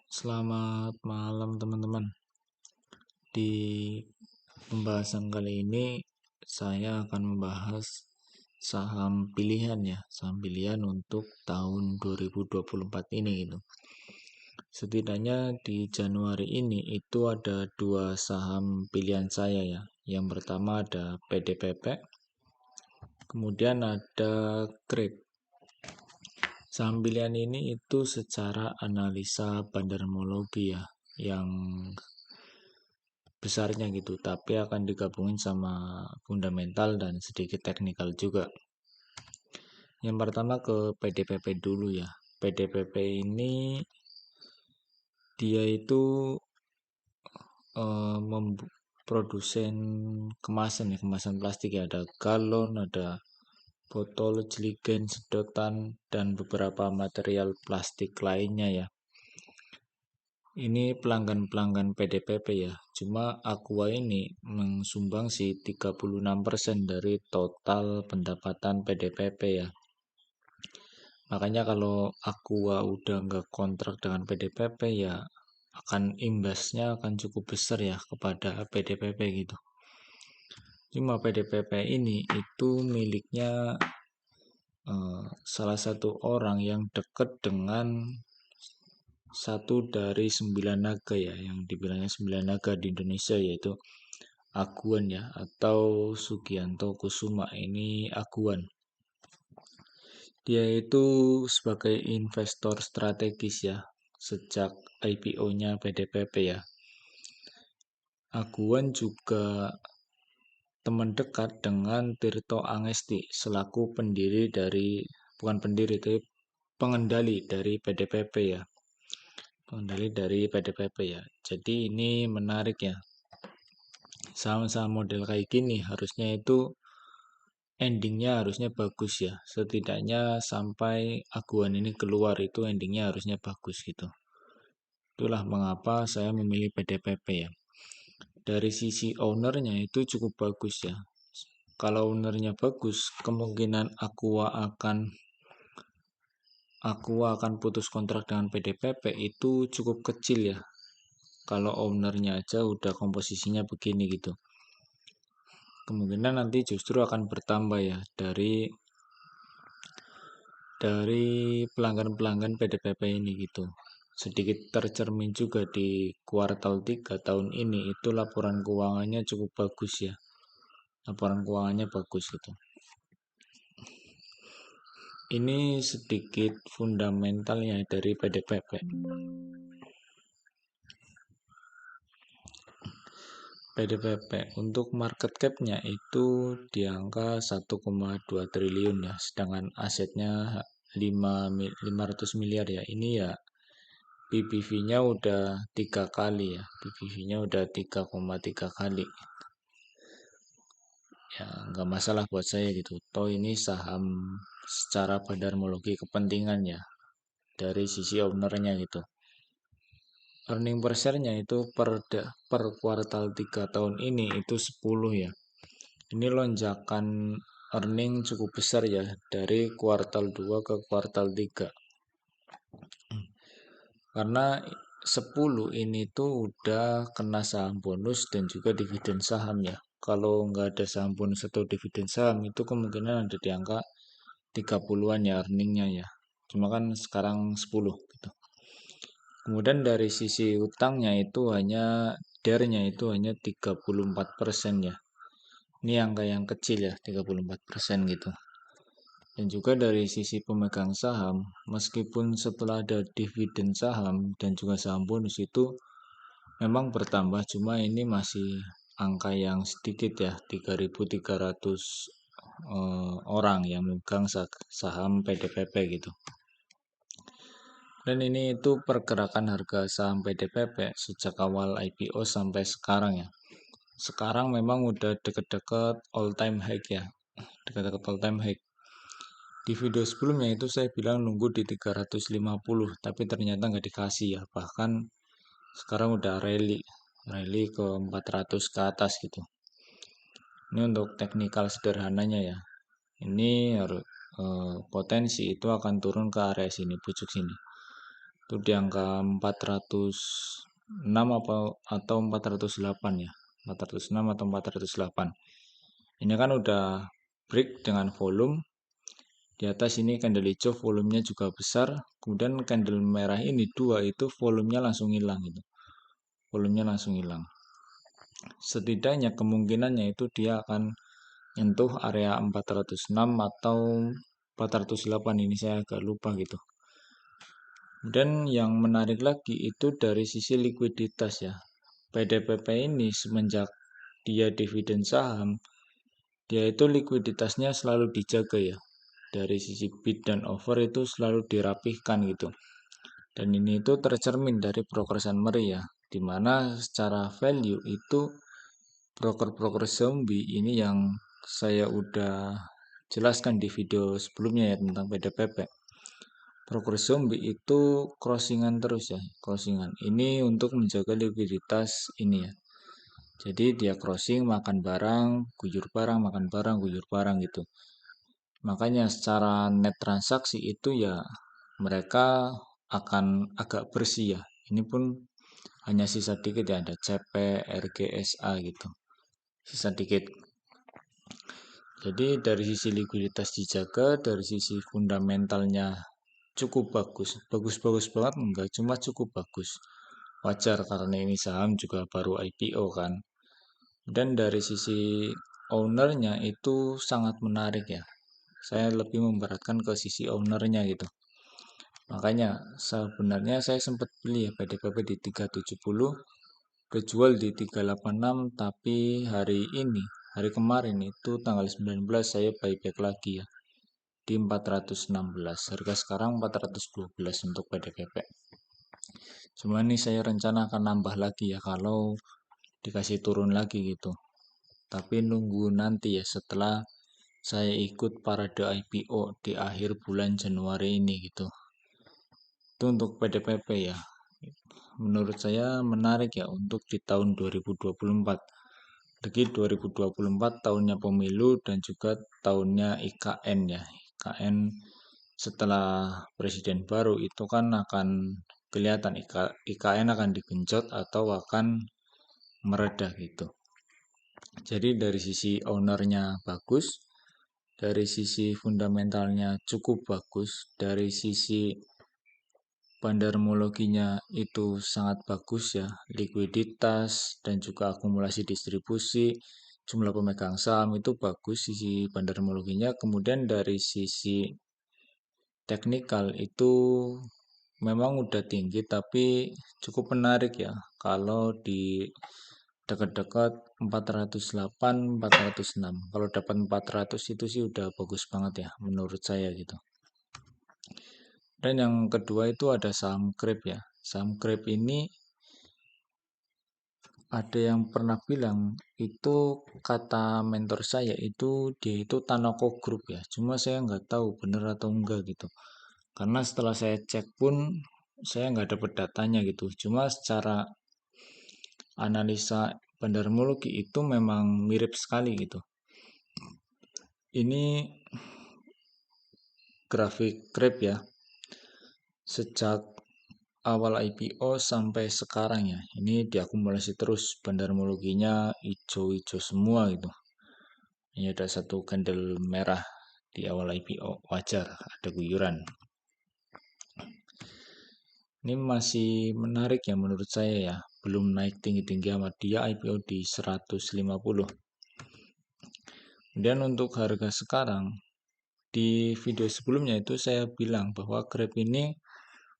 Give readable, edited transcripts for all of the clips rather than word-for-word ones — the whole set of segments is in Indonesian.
Selamat malam teman-teman. Di pembahasan kali ini saya akan membahas saham pilihan ya, saham pilihan untuk tahun 2024 ini gitu. Setidaknya di Januari ini itu ada dua saham pilihan saya ya. Yang pertama ada PDPP, kemudian ada Grab. Saham pilihan ini itu secara analisa bandarmologi ya, yang besarnya gitu, tapi akan digabungin sama fundamental dan sedikit teknikal juga. Yang pertama ke PDPP dulu ya. PDPP ini dia itu produsen kemasan ya, kemasan plastik ya, ada galon, ada botol, jeligen, sedotan, dan beberapa material plastik lainnya ya. Ini pelanggan-pelanggan PDPP ya. Cuma Aqua ini mensumbang sih 36% dari total pendapatan PDPP ya. Makanya kalau Aqua udah nggak kontrak dengan PDPP ya akan imbasnya akan cukup besar ya kepada PDPP gitu. Cuma PDPP ini itu miliknya salah satu orang yang dekat dengan satu dari 9 naga ya, yang dibilangnya 9 naga di Indonesia, yaitu Aguan ya, atau Sugianto Kusuma. Ini Aguan. Dia itu sebagai investor strategis ya, sejak IPO-nya PDPP ya. Aguan juga teman dekat dengan Tirto Angesti selaku bukan pendiri, tapi pengendali dari PDPP ya. Pengendali dari PDPP ya. Jadi ini menarik ya. Saham-saham model kayak gini harusnya itu endingnya harusnya bagus ya. Setidaknya sampai Aguan ini keluar itu endingnya harusnya bagus gitu. Itulah mengapa saya memilih PDPP ya. Dari sisi ownernya itu cukup bagus ya. Kalau ownernya bagus, kemungkinan Aqua akan putus kontrak dengan PDPP itu cukup kecil ya. Kalau ownernya aja udah komposisinya begini gitu. Kemungkinan nanti justru akan bertambah ya dari pelanggan-pelanggan PDPP ini gitu. Sedikit tercermin juga di kuartal 3 tahun ini itu laporan keuangannya cukup bagus ya. Laporan keuangannya bagus gitu. Ini sedikit fundamentalnya dari PDPP. PDPP untuk market cap-nya itu di angka 1,2 triliun ya, sedangkan asetnya 500 miliar ya. Ini ya PBV-nya udah 3 kali ya. PBV-nya udah 3,3 kali. Ya, nggak masalah buat saya gitu. Toh ini saham secara bandarmologi kepentingan ya dari sisi ownernya gitu. Earning per share-nya itu per kuartal 3 tahun ini itu 10 ya. Ini lonjakan earning cukup besar ya dari kuartal 2 ke kuartal 3. Karena 10 ini tuh udah kena saham bonus dan juga dividen saham ya. Kalau nggak ada saham bonus atau dividen saham itu kemungkinan ada di angka 30-an ya earningnya ya. Cuma kan sekarang 10 gitu. Kemudian dari sisi utangnya itu DER-nya itu hanya 34% ya. Ini angka yang kecil ya, 34% gitu. Dan juga dari sisi pemegang saham, meskipun setelah ada dividen saham dan juga saham bonus itu memang bertambah, cuma ini masih angka yang sedikit ya, 3.300 orang yang memegang saham PDPP gitu. Dan ini itu pergerakan harga saham PDPP sejak awal IPO sampai sekarang ya. Sekarang memang udah deket-deket all time high ya. Deket-deket all time high. Di video sebelumnya itu saya bilang nunggu di 350, tapi ternyata nggak dikasih ya. Bahkan sekarang udah rally ke 400 ke atas gitu. Ini untuk teknikal sederhananya ya. Ini harus potensi itu akan turun ke area sini, pucuk sini. Itu di angka 406 atau 408 ya. 406 atau 408. Ini kan udah break dengan volume. Di atas ini candle hijau volumenya juga besar. Kemudian candle merah ini dua itu volumenya langsung hilang gitu. Volumenya langsung hilang. Setidaknya kemungkinannya itu dia akan nyentuh area 406 atau 408, ini saya agak lupa gitu. Dan yang menarik lagi itu dari sisi likuiditas ya. PDPP ini semenjak dia dividen saham, dia itu likuiditasnya selalu dijaga ya. Dari sisi bid dan offer itu selalu dirapihkan gitu. Dan ini itu tercermin dari progresan Meri ya, dimana secara value itu broker-broker zombie ini yang saya udah jelaskan di video sebelumnya ya tentang PDPP. Broker zombie itu crossingan terus ya, crossingan. Ini untuk menjaga likuiditas ini ya. Jadi dia crossing, makan barang, guyur barang, makan barang, guyur barang gitu. Makanya secara net transaksi itu ya mereka akan agak bersih ya. Ini pun hanya sisa dikit ya, ada CP, RGSA gitu. Sisa dikit. Jadi dari sisi likuiditas dijaga, dari sisi fundamentalnya cukup bagus. Bagus-bagus banget enggak, cuma cukup bagus. Wajar karena ini saham juga baru IPO kan. Dan dari sisi ownernya itu sangat menarik ya. Saya lebih memberatkan ke sisi ownernya gitu. Makanya sebenarnya saya sempat beli ya PDPP di 370, kejual di 386, tapi hari kemarin itu tanggal 19 saya buyback lagi ya di 416. Harga sekarang 412 untuk PDPP. Cuma ini saya rencana akan nambah lagi ya kalau dikasih turun lagi gitu. Tapi nunggu nanti ya setelah saya ikut parade IPO di akhir bulan Januari ini gitu. Itu untuk PDPP ya. Menurut saya menarik ya untuk di tahun 2024. Lagi 2024 tahunnya pemilu dan juga tahunnya IKN ya. IKN setelah presiden baru itu kan akan kelihatan IKN akan digenjot atau akan mereda gitu. Jadi dari sisi ownernya bagus, dari sisi fundamentalnya cukup bagus, dari sisi bandarmologinya itu sangat bagus ya, likuiditas dan juga akumulasi distribusi, jumlah pemegang saham itu bagus sisi bandarmologinya. Kemudian dari sisi teknikal itu memang udah tinggi tapi cukup menarik ya. Kalau di dekat-dekat 408, 406. Kalau dapat 400 itu sih udah bagus banget ya menurut saya gitu. Dan yang kedua itu ada saham Grab ya. Saham Grab ini ada yang pernah bilang itu kata mentor saya itu dia itu Tanoko Group ya. Cuma saya nggak tahu bener atau enggak gitu. Karena setelah saya cek pun saya nggak dapet datanya gitu. Cuma secara analisa bandarmologi itu memang mirip sekali gitu. Ini grafik Grab ya. Sejak awal IPO sampai sekarang ya. Ini diakumulasi terus bandarmologinya hijau-hijau semua gitu. Ini ada satu candle merah di awal IPO, wajar ada guyuran. Ini masih menarik ya menurut saya ya. Belum naik tinggi-tinggi amat, dia IPO di 150. Kemudian untuk harga sekarang, di video sebelumnya itu saya bilang bahwa Grab ini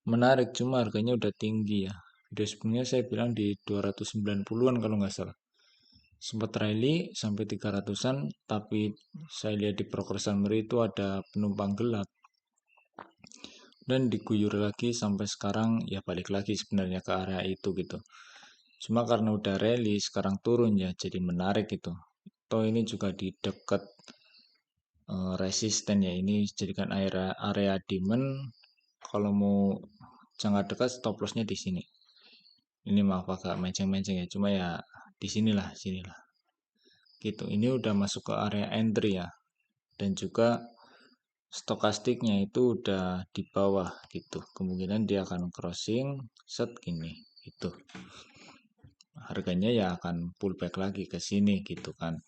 menarik, cuma harganya udah tinggi ya. Video sebelumnya saya bilang di 290-an kalau nggak salah. Sempat rally sampai 300-an, tapi saya lihat di broker summary itu ada penumpang gelap. Dan diguyur lagi sampai sekarang ya balik lagi sebenarnya ke area itu gitu. Cuma karena udah rally sekarang turun ya jadi menarik gitu. Toh ini juga di dekat resisten ya, ini jadikan area demand. Kalau mau jangka dekat stop lossnya di sini. Ini maaf agak menceng-menceng ya, cuma ya di sinilah, sinilah. Gitu. Ini udah masuk ke area entry ya. Dan juga stokastiknya itu udah di bawah gitu. Kemungkinan dia akan crossing set gini gitu. Harganya ya akan pullback lagi ke sini gitu kan.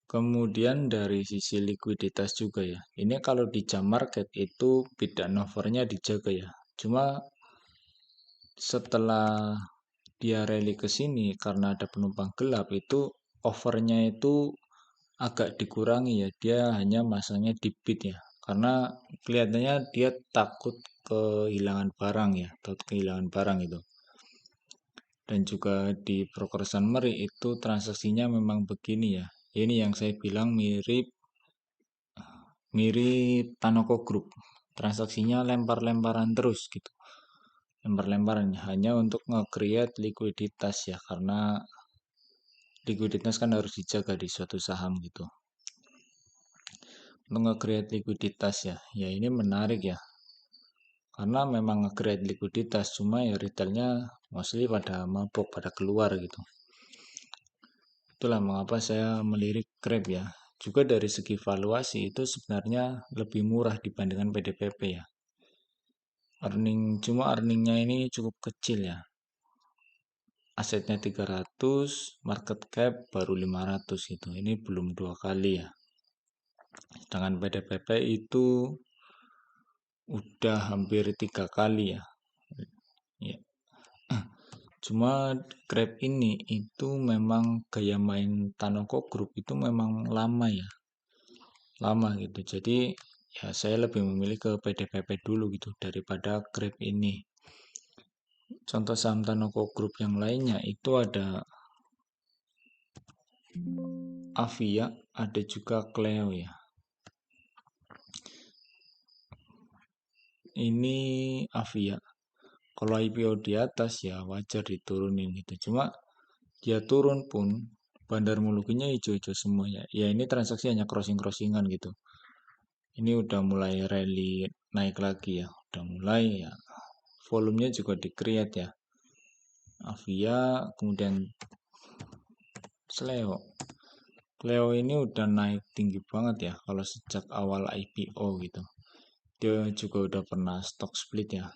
Kemudian dari sisi likuiditas juga ya. Ini kalau di jam market itu bid dan overnya dijaga ya. Cuma setelah dia rally ke sini karena ada penumpang gelap itu overnya itu agak dikurangi ya. Dia hanya masangnya di bid ya. Karena kelihatannya dia takut kehilangan barang ya, takut kehilangan barang itu. Dan juga di broker summary itu transaksinya memang begini ya. Ini yang saya bilang mirip mirip Tanoko Group. Transaksinya lempar-lemparan terus gitu. Lempar-lemparan hanya untuk nge-create likuiditas ya, karena likuiditas kan harus dijaga di suatu saham gitu. Untuk nge-create likuiditas ya. Ya ini menarik ya. Karena memang nge-create likuiditas, cuma ya retailnya mostly pada mabok, pada keluar gitu. Itulah mengapa saya melirik Grab ya. Juga dari segi valuasi itu sebenarnya lebih murah dibandingkan PDPP ya. Cuma earningnya ini cukup kecil ya. Asetnya 300, market cap baru 500 gitu. Ini belum 2 kali ya. Sedangkan PDPP itu udah hampir 3 kali ya. Ya. Cuma Grab ini itu memang gaya main Tanoko Group itu memang lama ya. Lama gitu. Jadi ya saya lebih memilih ke PDPP dulu gitu daripada Grab ini. Contoh saham Tanoko Group yang lainnya itu ada Avia, ada juga Cleo ya. Ini Avia. Kalau IPO di atas ya wajar diturunin gitu. Cuma dia turun pun bandar mulukinya hijau-hijau semuanya. Ya ini transaksi hanya crossing-crossingan gitu. Ini udah mulai rally naik lagi ya. Udah mulai ya. Volumenya juga di-create ya. Avia, kemudian Sleo. Cleo ini udah naik tinggi banget ya kalau sejak awal IPO gitu. Dia juga udah pernah stock split ya.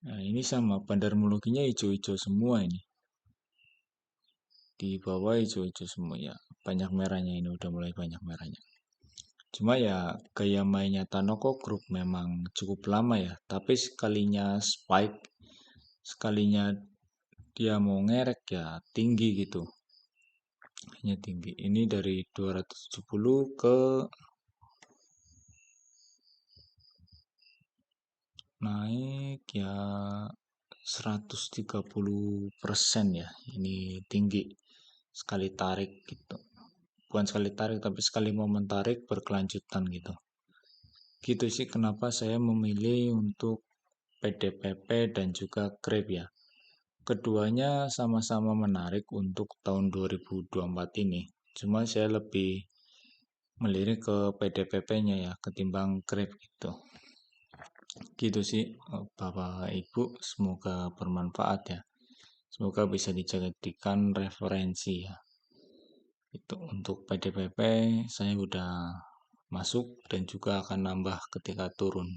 Nah, ini sama bandar mulukinya hijau-hijau semua ini. Di bawah hijau-hijau semua ya. Banyak merahnya ini udah mulai banyak merahnya. Cuma ya gaya mainnya Tanoko Group memang cukup lama ya. Tapi sekalinya spike, sekalinya dia mau ngerek ya tinggi gitu. Hanya tinggi. Ini dari 270 ke naik ya 130% ya. Ini tinggi sekali tarik gitu. Bukan sekali tarik tapi sekali momen tarik berkelanjutan gitu. Gitu sih kenapa saya memilih untuk PDPP dan juga Grab ya. Keduanya sama-sama menarik untuk tahun 2024 ini. Cuma saya lebih melirik ke PDPP-nya ya ketimbang Grab gitu. Gitu sih Bapak Ibu, semoga bermanfaat ya. Semoga bisa dijadikan referensi ya. Itu untuk PDPP saya udah masuk dan juga akan nambah ketika turun.